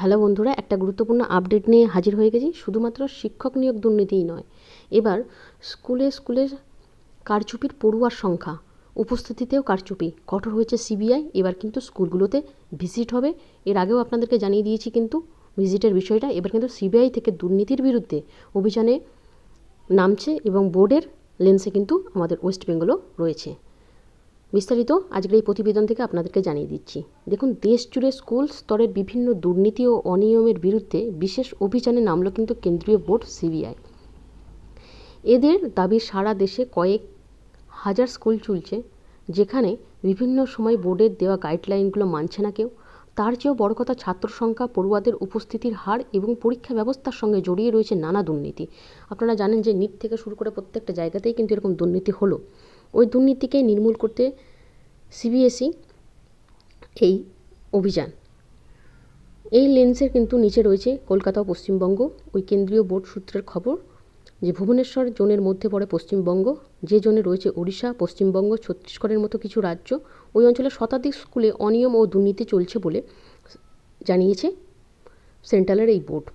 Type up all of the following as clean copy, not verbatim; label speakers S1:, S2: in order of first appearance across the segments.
S1: Hello বন্ধুরা, একটা গুরুত্বপূর্ণ আপডেট নিয়ে হাজির হয়ে গেছি। শুধুমাত্র শিক্ষক নিয়োগ দুর্নীতিই নয়, এবার স্কুলে স্কুলে কারচুপির পড়ুয়ার সংখ্যা, উপস্থিতিতেও কারচুপি, কঠোর হয়েছে সিবিআই। এবার কিন্তু স্কুলগুলোতে ভিজিট হবে। এর আগেও আপনাদেরকে জানিয়ে দিয়েছি কিন্তু ভিজিটের বিষয়টা। এবার কিন্তু সিবিআই থেকে দুর্নীতির বিরুদ্ধে অভিযানে নামছে এবং বোর্ডের লেন্সে কিন্তু আমাদের ওয়েস্ট বেঙ্গলও রয়েছে। বিস্তারিত আজকের এই প্রতিবেদন থেকে আপনাদেরকে জানিয়ে দিচ্ছি। দেখুন, দেশ জুড়ে স্কুল স্তরের বিভিন্ন দুর্নীতি ও অনিয়মের বিরুদ্ধে বিশেষ অভিযানে নামল কিন্তু কেন্দ্রীয় বোর্ড সিবিআই। এদের দাবি সারা দেশে কয়েক হাজার স্কুল চলছে যেখানে বিভিন্ন সময় বোর্ডের দেওয়া গাইডলাইনগুলো মানছে না কেউ। তার চেয়েও বড় কথা, ছাত্র সংখ্যা, পড়ুয়াদের উপস্থিতির হার এবং পরীক্ষা ব্যবস্থার সঙ্গে জড়িয়ে রয়েছে নানা দুর্নীতি। আপনারা জানেন যে নিট থেকে শুরু করে প্রত্যেকটা জায়গাতেই কিন্তু এরকম দুর্নীতি হলো। ওই দুর্নীতিকে নির্মূল করতে সিবিএসই এই অভিযান। এই লেন্সের কিন্তু নিচে রয়েছে কলকাতা ও পশ্চিমবঙ্গ। ওই কেন্দ্রীয় বোর্ড সূত্রের খবর যে ভুবনেশ্বর জোনের মধ্যে পড়ে পশ্চিমবঙ্গ, যে জোনে রয়েছে ওড়িশা, পশ্চিমবঙ্গ, ছত্তিশগড়ের মতো কিছু রাজ্য। ওই অঞ্চলের শতাধিক স্কুলে অনিয়ম ও দুর্নীতি চলছে বলে জানিয়েছে সেন্ট্রালের এই বোর্ড।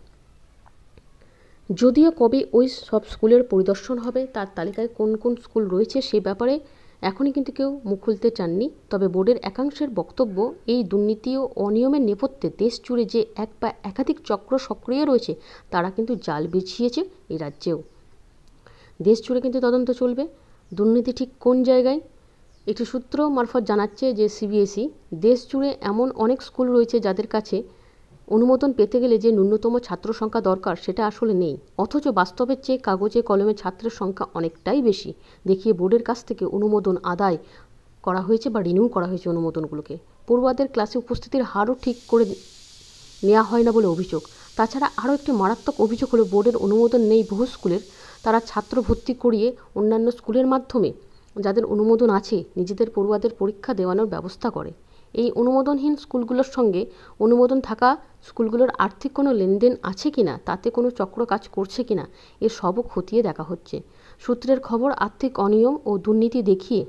S1: যদিও কবে ওই সব স্কুলের পরিদর্শন হবে, তার তালিকায় কোন কোন স্কুল রয়েছে সে ব্যাপারে এখনই কিন্তু কেউ মুখ খুলতে চাননি। তবে বোর্ডের একাংশের বক্তব্য, এই দুর্নীতি ও অনিয়মের নেপথ্যে দেশ জুড়ে যে এক বা একাধিক চক্র সক্রিয় রয়েছে তারা কিন্তু জাল বিছিয়েছে এই রাজ্যেও। দেশ জুড়ে কিন্তু তদন্ত চলবে। দুর্নীতি ঠিক কোন জায়গায়, একটি সূত্র মারফত জানাচ্ছে যে সিবিএসই দেশ জুড়ে এমন অনেক স্কুল রয়েছে যাদের কাছে অনুমোদন পেতে গেলে যে ন্যূনতম ছাত্র সংখ্যা দরকার সেটা আসলে নেই, অথচ বাস্তবের চেয়ে কাগজে কলমে ছাত্রের সংখ্যা অনেকটাই বেশি দেখিয়ে বোর্ডের কাছ থেকে অনুমোদন আদায় করা হয়েছে বা রিনিউ করা হয়েছে অনুমোদনগুলোকে। পড়ুয়াদের ক্লাসে উপস্থিতির হারও ঠিক করে নেওয়া হয় না বলে অভিযোগ। তাছাড়া আরও একটি মারাত্মক অভিযোগ হলো, বোর্ডের অনুমোদন নেই বহু স্কুলের, তারা ছাত্র ভর্তি করিয়ে অন্যান্য স্কুলের মাধ্যমে যাদের অনুমোদন আছে নিজেদের পড়ুয়াদের পরীক্ষা দেওয়ানোর ব্যবস্থা করে। এই অনুমোদনহীন স্কুলগুলোর সঙ্গে অনুমোদন থাকা স্কুলগুলোর আর্থিক কোনো লেনদেন আছে কিনা, তাতে কোনো চক্র কাজ করছে কিনা, এর সবও খতিয়ে দেখা হচ্ছে। সূত্রের খবর, আর্থিক অনিয়ম ও দুর্নীতি দেখিয়ে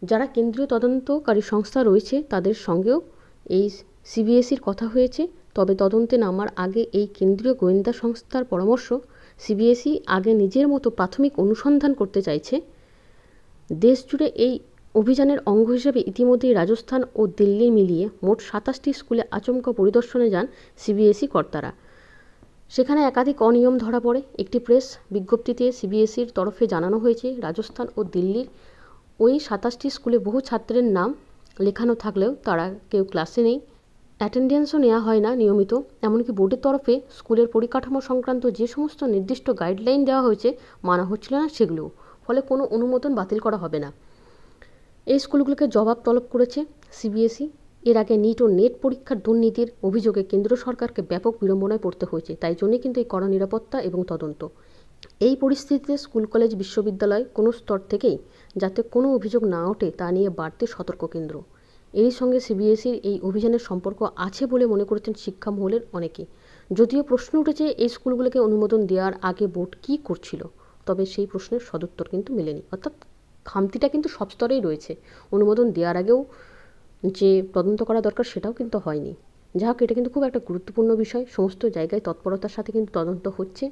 S1: যারা কেন্দ্রীয় তদন্তকারী সংস্থা রয়েছে তাদের সঙ্গেও এই সিবিএসইর কথা হয়েছে। তবে তদন্তে নামার আগে এই কেন্দ্রীয় গোয়েন্দা সংস্থার পরামর্শ, সিবিএসই আগে নিজের মতো প্রাথমিক অনুসন্ধান করতে চাইছে। দেশ জুড়ে এই অভিযানের অঙ্গ হিসেবে ইতিমধ্যেই রাজস্থান ও দিল্লি মিলিয়ে মোট 27টি স্কুলে আচমকা পরিদর্শনে যান সিবিএসই কর্তারা। সেখানে একাধিক অনিয়ম ধরা পড়ে। একটি প্রেস বিজ্ঞপ্তিতে সিবিএসইর তরফে জানানো হয়েছে, রাজস্থান ও দিল্লির ওই 27টি স্কুলে বহু ছাত্রের নাম লেখানো থাকলেও তারা কেউ ক্লাসে নেই, অ্যাটেন্ডেন্সও নেওয়া হয় না নিয়মিত। এমনকি বোর্ডের তরফে স্কুলের পরিকাঠামো সংক্রান্ত যে সমস্ত নির্দিষ্ট গাইডলাইন দেওয়া হয়েছে মানা হচ্ছিল না সেগুলোও, ফলে কোনো অনুমোদন বাতিল করা হবে না। এই স্কুলগুলোকে জবাব তলব করেছে সিবিএসই। এর আগে নিট ও নেট পরীক্ষার দুর্নীতির অভিযোগে কেন্দ্র সরকারকে ব্যাপক বিড়ম্বনায় পড়তে হয়েছে। তাই জন্যই কিন্তু এই কড়া নিরাপত্তা এবং তদন্ত। এই পরিস্থিতিতে স্কুল, কলেজ, বিশ্ববিদ্যালয় কোনো স্তর থেকেই যাতে কোনো অভিযোগ না ওঠে তা নিয়ে বাড়তি সতর্ক কেন্দ্র। এরই সঙ্গে সিবিএসইর এই অভিযানের সম্পর্ক আছে বলে মনে করছেন শিক্ষা মহলের অনেকে। যদিও প্রশ্ন উঠেছে এই স্কুলগুলোকে অনুমোদন দেওয়ার আগে বোর্ড কী করছিল, তবে সেই প্রশ্নের সদুত্তর কিন্তু মেলেনি। অর্থাৎ খামতিটা কিন্তু সব স্তরেই রয়েছে। অনুমোদন দেওয়ার আগেও যে তদন্ত করা দরকার সেটাও কিন্তু হয়নি। যাই হোক, এটা কিন্তু খুব একটা গুরুত্বপূর্ণ বিষয়। সমস্ত জায়গায় তৎপরতার সাথে কিন্তু তদন্ত হচ্ছে।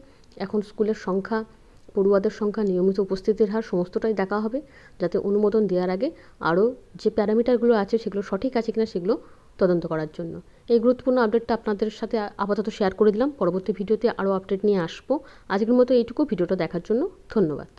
S1: এখন স্কুলের সংখ্যা, পড়ুয়াদের সংখ্যা, নিয়মিত উপস্থিতির হার সমস্তটাই দেখা হবে, যাতে অনুমোদন দেওয়ার আগে আরও যে প্যারামিটারগুলো আছে সেগুলো সঠিক আছে কিনা সেগুলো তদন্ত করার জন্য। এই গুরুত্বপূর্ণ আপডেটটা আপনাদের সাথে আপাতত শেয়ার করে দিলাম। পরবর্তী ভিডিওতে আরও আপডেট নিয়ে আসবো। আজকের মতো এইটুকু। ভিডিওটা দেখার জন্য ধন্যবাদ।